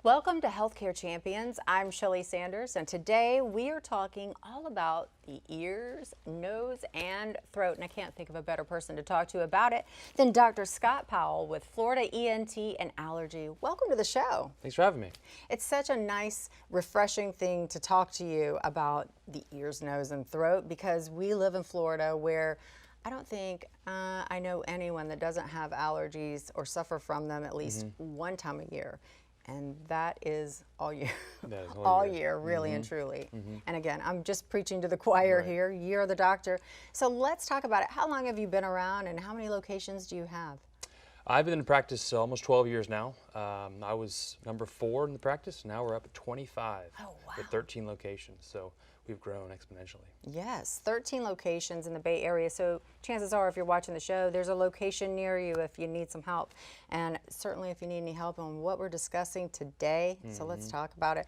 Welcome to Healthcare Champions. I'm Shelley Sanders, and today we are talking all about the ears, nose, and throat. And I can't think of a better person to talk to about it than Dr. Scott Powell with Florida ENT and Allergy. Welcome to the show. Thanks for having me. It's such a nice, refreshing thing to talk to you about the ears, nose, and throat because we live in Florida where I don't think I know anyone that doesn't have allergies or suffer from them at least one time a year. And that is all year, That is all year, really and truly. And again, I'm just preaching to the choir here. You're the doctor. So let's talk about it. How long have you been around and how many locations do you have? I've been in practice almost 12 years now. I was number 4 in the practice. Now we're up at 25 with 13 locations. So we've grown exponentially. Yes, 13 locations in the Bay Area. So chances are if you're watching the show, there's a location near you if you need some help. And certainly if you need any help on what we're discussing today. So let's talk about it.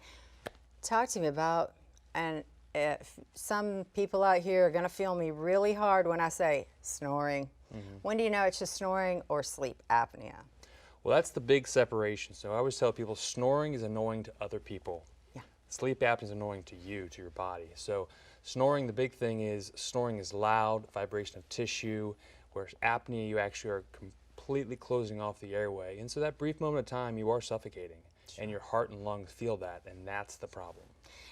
Talk to me about, and if some people out here are going to feel me really hard when I say snoring. When do you know it's just snoring or sleep apnea? Well, that's the big separation. So I always tell people snoring is annoying to other people. Sleep apnea is annoying to you, to your body. So snoring, the big thing is snoring is loud, vibration of tissue, whereas apnea, you actually are completely closing off the airway. And so that brief moment of time, you are suffocating. And your heart and lungs feel that, and that's the problem.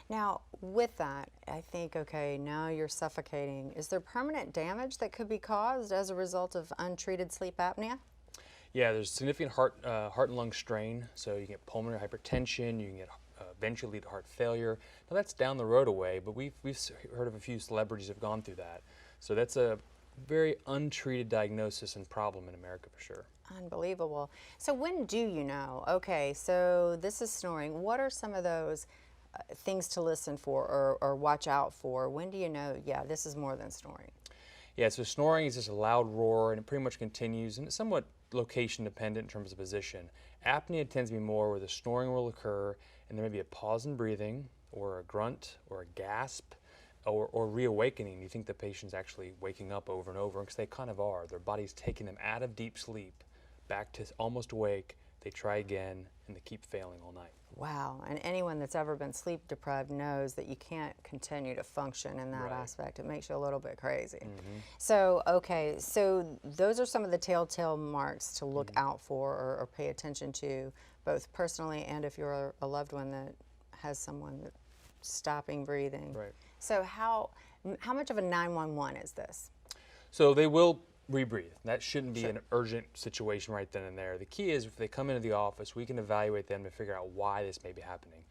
Now, with that, I think, okay, now you're suffocating. Is there permanent damage that could be caused as a result of untreated sleep apnea? Yeah, there's significant heart and lung strain. So you get pulmonary hypertension, you can get eventually lead to heart failure. Now that's down the road away, but we've heard of a few celebrities have gone through that. So that's a very untreated diagnosis and problem in America for sure. Unbelievable. So when do you know, okay, so this is snoring. What are some of those things to listen for or watch out for? When do you know, yeah, this is more than snoring? Yeah, so snoring is just a loud roar and it pretty much continues and it's somewhat location dependent in terms of position. Apnea tends to be more where the snoring will occur and there may be a pause in breathing or a grunt or a gasp or reawakening. You think the patient's actually waking up over and over because they kind of are. Their body's taking them out of deep sleep back to almost awake. They try again and they keep failing all night. Wow, and anyone that's ever been sleep deprived knows that you can't continue to function in that aspect. It makes you a little bit crazy. So, okay, so those are some of the telltale marks to look out for or pay attention to, both personally and if you're a loved one that has someone that's stopping breathing. So how much of a 911 is this? So they will rebreathe. That shouldn't be an urgent situation right then and there. The key is if they come into the office, we can evaluate them to figure out why this may be happening.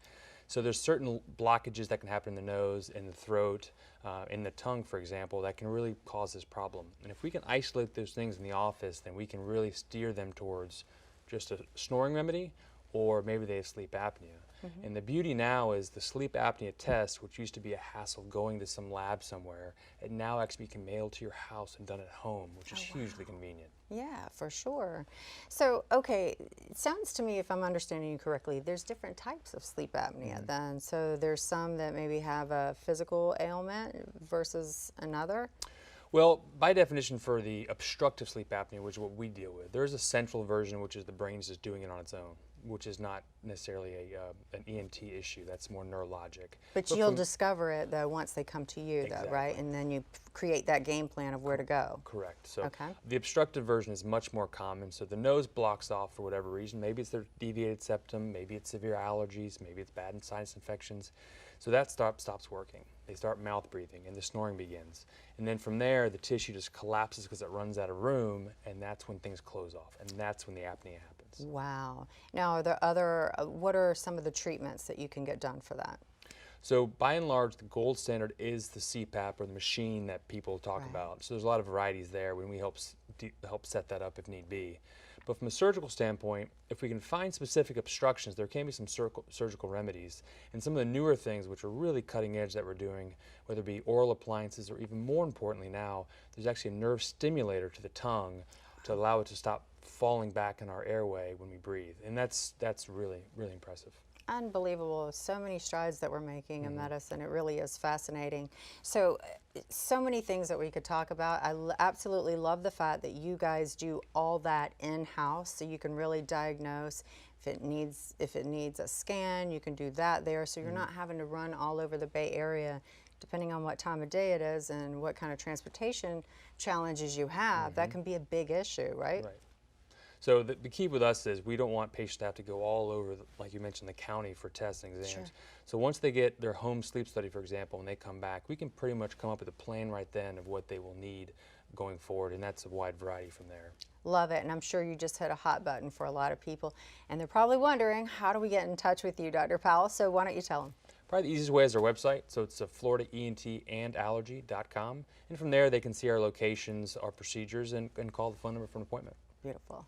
So there's certain blockages that can happen in the nose, in the throat, in the tongue, for example, that can really cause this problem. And if we can isolate those things in the office, then we can really steer them towards just a snoring remedy or maybe they have sleep apnea. And the beauty now is the sleep apnea test, which used to be a hassle going to some lab somewhere, it now actually can be mailed to your house and done at home, which is hugely convenient. Yeah, for sure. So, okay, it sounds to me, if I'm understanding you correctly, there's different types of sleep apnea then. So there's some that maybe have a physical ailment versus another? Well, by definition for the obstructive sleep apnea, which is what we deal with, there's a central version, which is the brain is just doing it on its own, which is not necessarily an ENT issue. That's more neurologic. But you'll discover it, though, once they come to you, though, right? And then you create that game plan of where to go. Correct. So the obstructive version is much more common. So the nose blocks off for whatever reason. Maybe it's their deviated septum, maybe it's severe allergies, maybe it's bad sinus infections. So that stops working. They start mouth breathing and the snoring begins. And then from there, the tissue just collapses because it runs out of room, and that's when things close off, and that's when the apnea happens. Wow. Now, are there other, what are some of the treatments that you can get done for that? So by and large, the gold standard is the CPAP or the machine that people talk about. So there's a lot of varieties there when we help set that up if need be. But from a surgical standpoint, if we can find specific obstructions, there can be some surgical remedies. And some of the newer things, which are really cutting edge that we're doing, whether it be oral appliances or even more importantly now, there's actually a nerve stimulator to the tongue to allow it to stop falling back in our airway when we breathe. And that's really, really impressive. Unbelievable. So many strides that we're making in medicine. It really is fascinating. So many things that we could talk about. I absolutely love the fact that you guys do all that in-house so you can really diagnose, If it needs a scan, you can do that there. So you're not having to run all over the Bay Area, depending on what time of day it is and what kind of transportation challenges you have. That can be a big issue, right? Right. So the key with us is we don't want patients to have to go all over, like you mentioned, the county for tests and exams. Sure. So once they get their home sleep study, for example, and they come back, we can pretty much come up with a plan right then of what they will need going forward, and that's a wide variety from there. Love it, and I'm sure you just hit a hot button for a lot of people, and they're probably wondering, how do we get in touch with you, Dr. Powell? So why don't you tell them? Probably the easiest way is our website, so it's floridaentandallergy.com, and from there they can see our locations, our procedures, and call the phone number for an appointment. Beautiful.